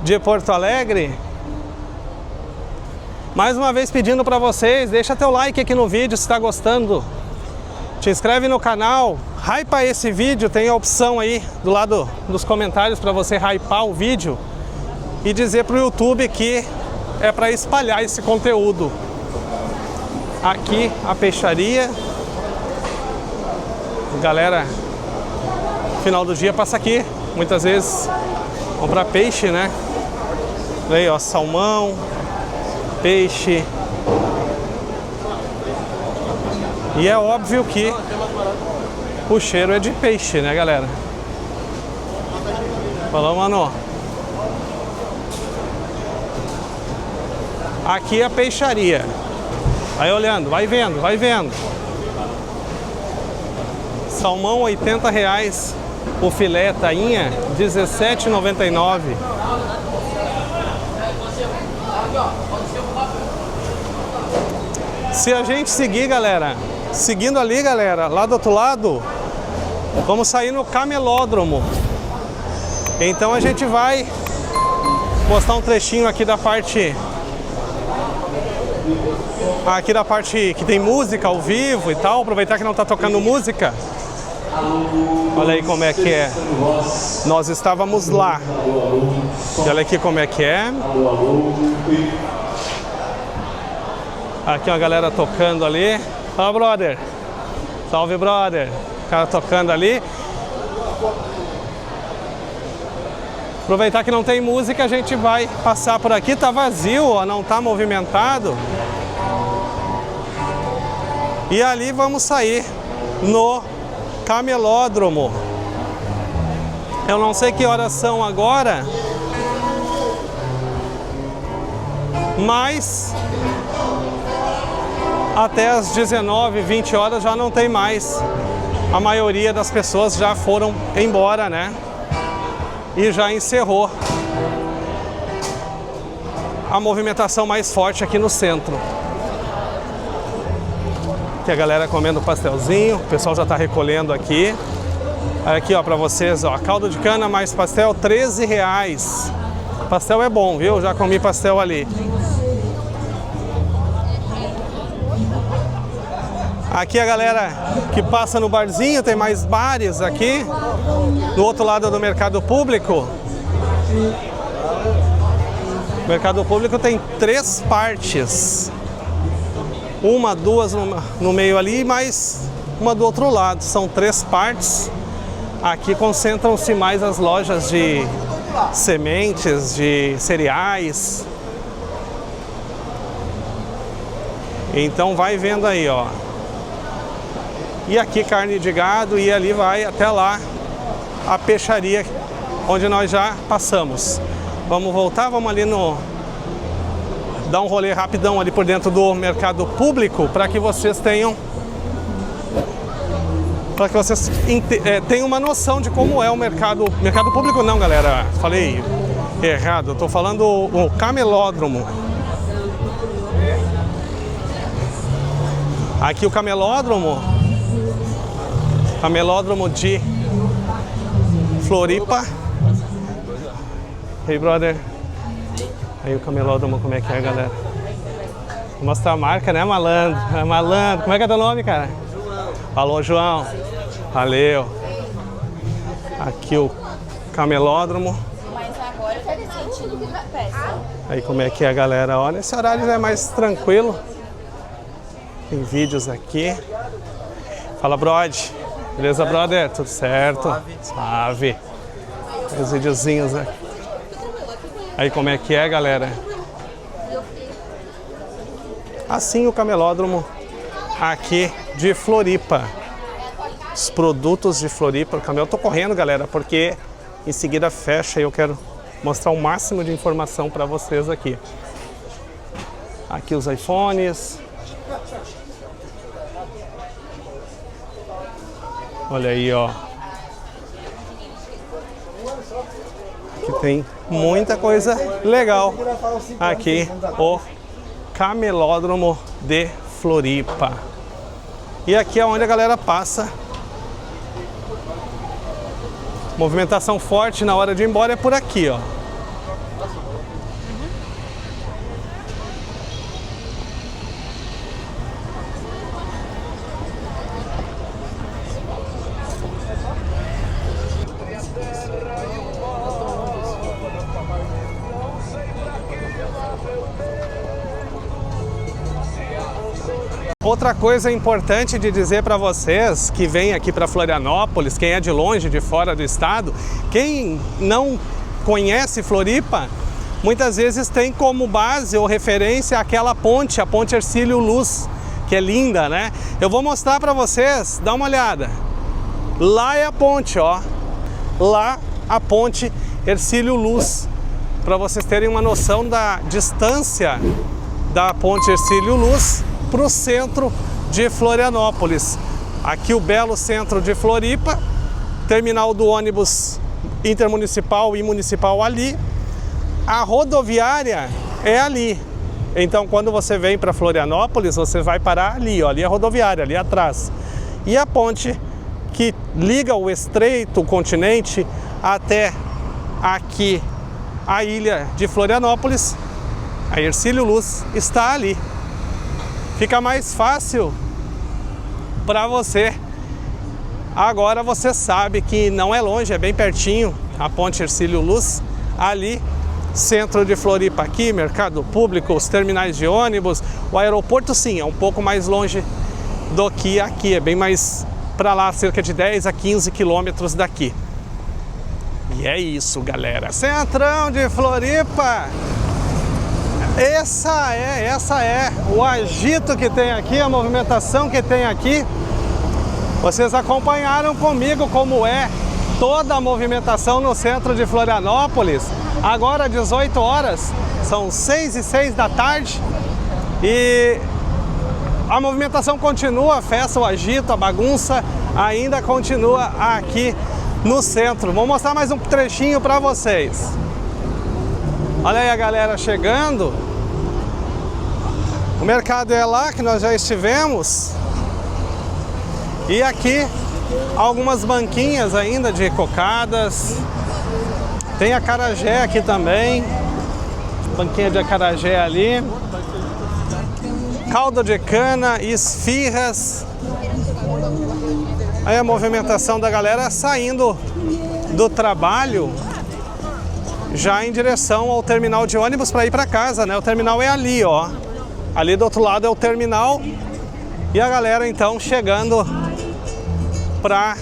de Porto Alegre. Mais uma vez pedindo para vocês, deixa teu like aqui no vídeo se está gostando. Te inscreve no canal, hypa esse vídeo, tem a opção aí do lado dos comentários para você hypar o vídeo e dizer para o YouTube que é para espalhar esse conteúdo. Aqui a peixaria. Galera, final do dia passa aqui, muitas vezes comprar peixe, né? Aí, ó, salmão, peixe. E é óbvio que o cheiro é de peixe, né, galera? Falou, mano. Aqui é a peixaria. Vai olhando, vai vendo, vai vendo. Salmão R$80, o filé tainha R$17,99. Se a gente seguir, galera, seguindo ali, galera, lá do outro lado, vamos sair no camelódromo. Então a gente vai mostrar um trechinho aqui da parte que tem música ao vivo e tal, aproveitar que não tá tocando música. Olha aí como é que é. Nós estávamos lá. E olha aqui como é que é. Aqui uma galera tocando ali. Fala, brother. Salve, brother. O cara tocando ali. Aproveitar que não tem música, a gente vai passar por aqui. Tá vazio, ó, não tá movimentado. E ali vamos sair no camelódromo. Eu não sei que horas são agora, mas até as 19, 20 horas já não tem mais. A maioria das pessoas já foram embora, né? E já encerrou a movimentação mais forte aqui no centro. Aqui a galera comendo pastelzinho, o pessoal já está recolhendo aqui. Aqui, ó, para vocês, ó, caldo de cana mais pastel, R$13. Pastel é bom, viu? Já comi pastel ali. Aqui a galera que passa no barzinho, tem mais bares aqui. Do outro lado do mercado público. O mercado público tem 3 partes. Uma, 2 no meio ali e mais uma do outro lado. São 3 partes. Aqui concentram-se mais as lojas de sementes, de cereais. Então vai vendo aí, ó. e aqui carne de gado, e ali vai até lá a peixaria onde nós já passamos. Vamos voltar, vamos ali dar um rolê rapidão ali por dentro do mercado público para que vocês tenham uma noção de como é o mercado público. Não, galera, falei errado, eu tô falando o camelódromo. Aqui o camelódromo de Floripa. Hey, brother. Aí o camelódromo, como é que é, galera? Vou mostrar a marca, né, malandro? É malandro. Como é que é teu nome, cara? João. Falou, João. Valeu. Aqui o camelódromo. Mas agora tá sentindo que tá péssimo. Aí como é que é, galera? Olha, esse horário é mais tranquilo. Tem vídeos aqui. Fala, brother. Beleza, brother? Tudo certo? Suave. Os videozinhos, né? Aí como é que é, galera? Assim o camelódromo aqui de Floripa. Os produtos de Floripa. Eu tô correndo, galera, porque em seguida fecha e eu quero mostrar o máximo de informação para vocês aqui. Aqui os iPhones. Olha aí, ó. Aqui tem muita coisa legal. Aqui o camelódromo de Floripa. E aqui é onde a galera passa. Movimentação forte na hora de ir embora é por aqui, ó. Outra coisa importante de dizer para vocês que vem aqui para Florianópolis, quem é de longe, de fora do estado, quem não conhece Floripa, muitas vezes tem como base ou referência aquela ponte, a ponte Hercílio Luz, que é linda, né? Eu vou mostrar para vocês, dá uma olhada. Lá é a ponte, ó. Lá a ponte Hercílio Luz, para vocês terem uma noção da distância da ponte Hercílio Luz para o centro de Florianópolis. Aqui o belo centro de Floripa, terminal do ônibus intermunicipal e municipal ali. A rodoviária é ali. Então quando você vem para Florianópolis, você vai parar ali, ó, ali é a rodoviária, ali atrás. E a ponte que liga o estreito, o continente, até aqui a ilha de Florianópolis, a Hercílio Luz, está ali. Fica mais fácil para você. Agora você sabe que não é longe, é bem pertinho, a ponte Hercílio Luz, ali, centro de Floripa aqui, mercado público, os terminais de ônibus, o aeroporto sim, é um pouco mais longe do que aqui, é bem mais para lá, cerca de 10 a 15 quilômetros daqui. E é isso, galera. Centrão de Floripa. Essa é o agito que tem aqui, a movimentação que tem aqui. Vocês acompanharam comigo como é toda a movimentação no centro de Florianópolis. Agora 18 horas, são 6h06 da tarde e a movimentação continua, a festa, o agito, a bagunça ainda continua aqui no centro. Vou mostrar mais um trechinho para vocês. Olha aí a galera chegando. O mercado é lá que nós já estivemos. E aqui algumas banquinhas ainda de cocadas. Tem acarajé aqui também. Banquinha de acarajé ali. Caldo de cana, esfirras. Aí a movimentação da galera saindo do trabalho já em direção ao terminal de ônibus para ir para casa, né? O terminal é ali, ó. Ali do outro lado é o terminal. E a galera então chegando para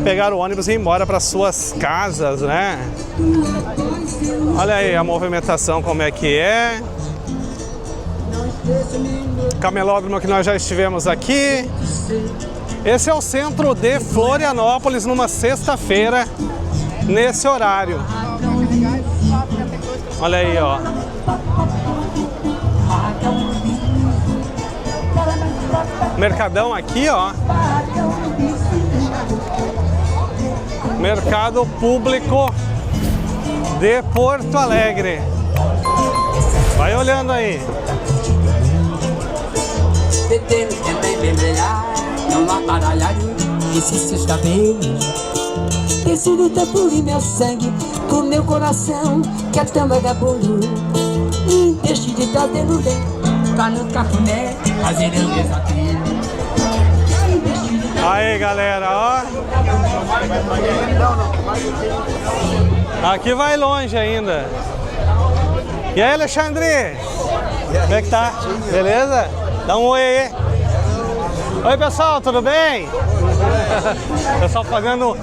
pegar o ônibus e ir embora para suas casas, né? Olha aí a movimentação como é que é. Camelódromo que nós já estivemos aqui. Esse é o centro de Florianópolis numa sexta-feira, nesse horário. Olha aí, ó. Mercadão aqui, ó. Mercado Público de Porto Alegre. Vai olhando aí. Não aparalharam esses cabelos. Esse luta por meu sangue, com meu coração, que é tão vagabundo. Deixe de trazer no leito, pra no cafuné, fazer o desafio. Aí, galera, ó. Aqui vai longe ainda. E aí, Alexandre? Como é que tá? Beleza? Dá um oi aí. Oi, pessoal, tudo bem? Pessoal fazendo,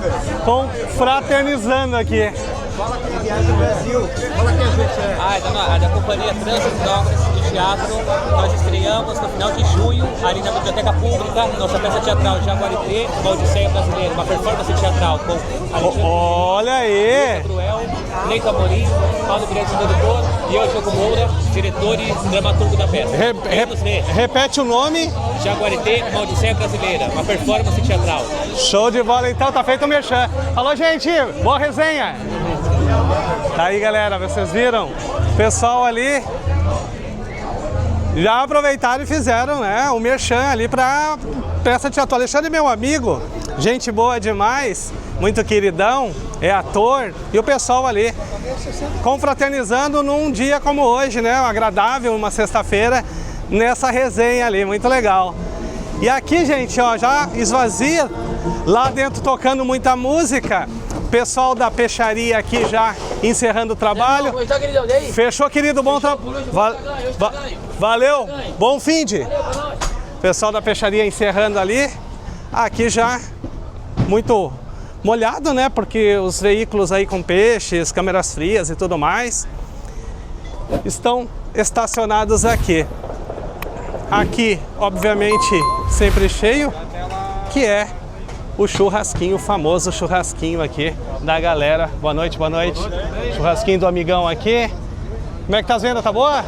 confraternizando aqui. Fala que vier do Brasil. Fala que a gente é. É da Companhia Transdócratas de Teatro. Nós estreamos no final de junho, ali na Biblioteca Pública, nossa peça teatral Jaguarité, uma Odisseia Brasileira, uma performance teatral com Olha aí! Cruel, Neito Amorim, Paulo Guilherme, produtor, e eu, Diogo Moura, diretor e dramaturgo da peça. Repete o nome. Jaguarité, uma Odisseia Brasileira, uma performance teatral. Show de bola, então, tá feito o merchan. Falou, gente, boa resenha. Tá aí, galera, vocês viram? O pessoal ali já aproveitaram e fizeram, né, o merchan ali pra peça teatral. Alexandre, meu amigo, gente boa demais, muito queridão, é ator, e o pessoal ali confraternizando num dia como hoje, né, agradável, uma sexta-feira, nessa resenha ali, muito legal. E aqui, gente, ó, já esvazia, lá dentro tocando muita música, pessoal da peixaria aqui já encerrando o trabalho. Fechou, querido, bom trabalho. Valeu, bom finde. Pessoal da peixaria encerrando ali, aqui já muito molhado, né, porque os veículos aí com peixes, câmeras frias e tudo mais, estão estacionados aqui. Aqui, obviamente, sempre cheio, que é o churrasquinho, o famoso churrasquinho aqui da galera. Boa noite, boa noite. Churrasquinho do amigão aqui. Como é que tá as vendas? Tá boa?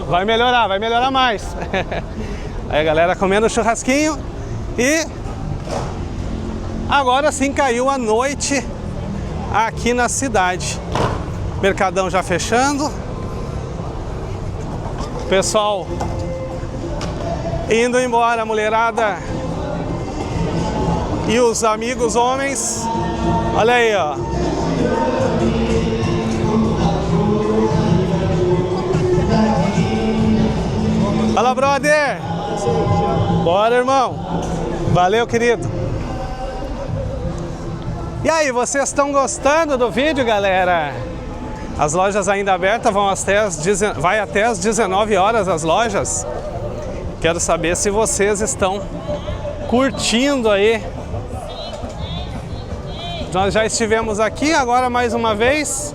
Vai melhorar mais. Aí a galera comendo churrasquinho e agora sim caiu a noite aqui na cidade. Mercadão já fechando. Pessoal indo embora, mulherada e os amigos homens. Olha aí, ó. Fala, brother. Bora, irmão. Valeu, querido. E aí, vocês estão gostando do vídeo, galera? As lojas ainda abertas, vai até as 19 horas as lojas. Quero saber se vocês estão curtindo aí. Nós já estivemos aqui, agora mais uma vez.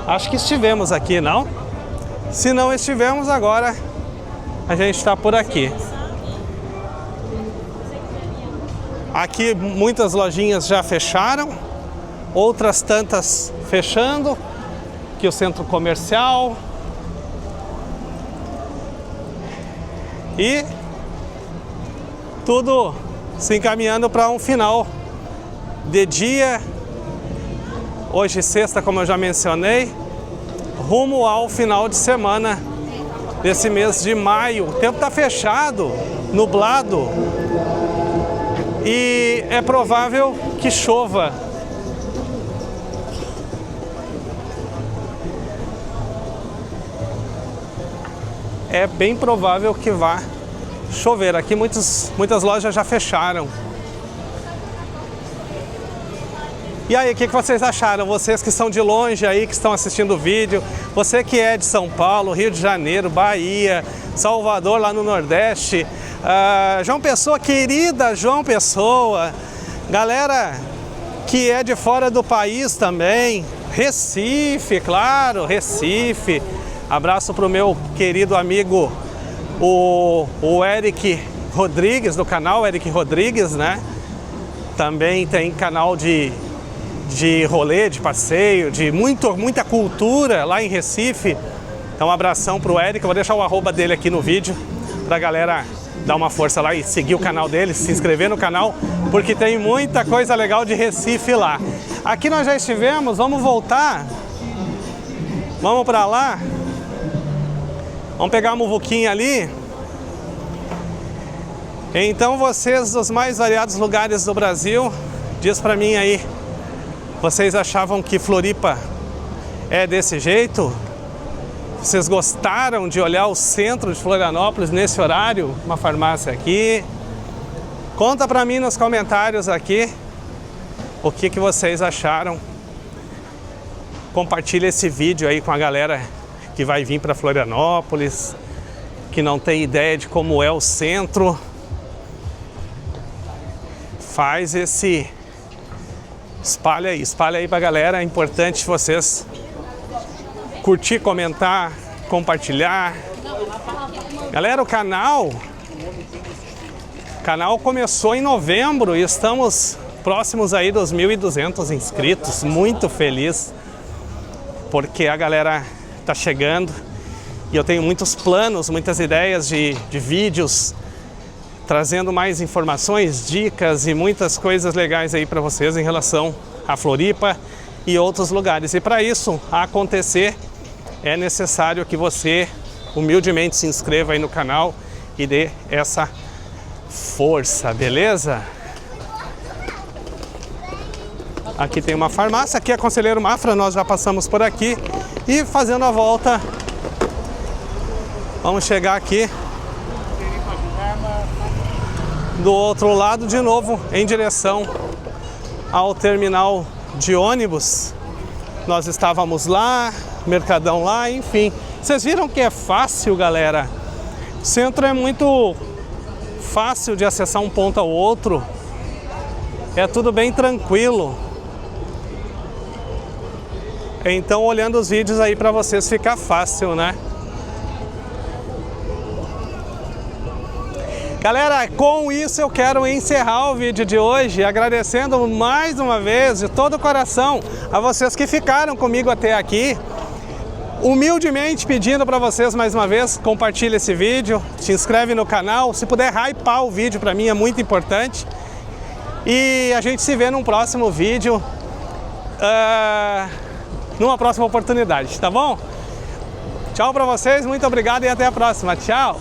Acho que estivemos aqui, não? Se não estivemos, agora a gente está por aqui. Aqui muitas lojinhas já fecharam, outras tantas fechando. Aqui o centro comercial. E tudo se encaminhando para um final de dia. Hoje sexta, como eu já mencionei, rumo ao final de semana desse mês de maio. O tempo está fechado, nublado, e é provável que chova. É bem provável que vá chover. Aqui muitas lojas já fecharam. E aí, o que vocês acharam? Vocês que são de longe aí, que estão assistindo o vídeo, você que é de São Paulo, Rio de Janeiro, Bahia, Salvador, lá no Nordeste, João Pessoa, querida João Pessoa, galera que é de fora do país também, Recife, claro, Recife. Abraço para o meu querido amigo, o Eric Rodrigues, do canal Eric Rodrigues, né? Também tem canal de rolê, de passeio, de muita cultura lá em Recife. Então um abração pro Eric, eu vou deixar o arroba dele aqui no vídeo pra galera dar uma força lá e seguir o canal dele, se inscrever no canal, porque tem muita coisa legal de Recife lá. Aqui nós já estivemos, vamos voltar, vamos pra lá, vamos pegar a muvuquinha ali. Então vocês dos mais variados lugares do Brasil, diz pra mim aí, vocês achavam que Floripa é desse jeito? Vocês gostaram de olhar o centro de Florianópolis nesse horário? Uma farmácia aqui. Conta pra mim nos comentários aqui o que vocês acharam. Compartilha esse vídeo aí com a galera que vai vir para Florianópolis, que não tem ideia de como é o centro. Faz esse... espalha aí pra galera. É importante vocês curtir, comentar, compartilhar. Galera, o canal começou em novembro e estamos próximos aí dos 1.200 inscritos. Muito feliz porque a galera tá chegando e eu tenho muitos planos, muitas ideias de vídeos trazendo mais informações, dicas e muitas coisas legais aí para vocês em relação a Floripa e outros lugares. E para isso acontecer, é necessário que você humildemente se inscreva aí no canal e dê essa força, beleza? Aqui tem uma farmácia, aqui é Conselheiro Mafra, nós já passamos por aqui. E fazendo a volta, vamos chegar aqui do outro lado de novo, em direção ao terminal de ônibus. Nós estávamos lá, Mercadão lá, enfim. Vocês viram que é fácil, galera? O centro é muito fácil de acessar um ponto ao outro. É tudo bem tranquilo. Então, olhando os vídeos aí para vocês fica fácil, né? Galera, com isso eu quero encerrar o vídeo de hoje, agradecendo mais uma vez, de todo o coração, a vocês que ficaram comigo até aqui. Humildemente pedindo para vocês mais uma vez, compartilhe esse vídeo, se inscreve no canal, se puder hypar o vídeo para mim é muito importante. E a gente se vê num próximo vídeo, numa próxima oportunidade, tá bom? Tchau para vocês, muito obrigado e até a próxima, tchau!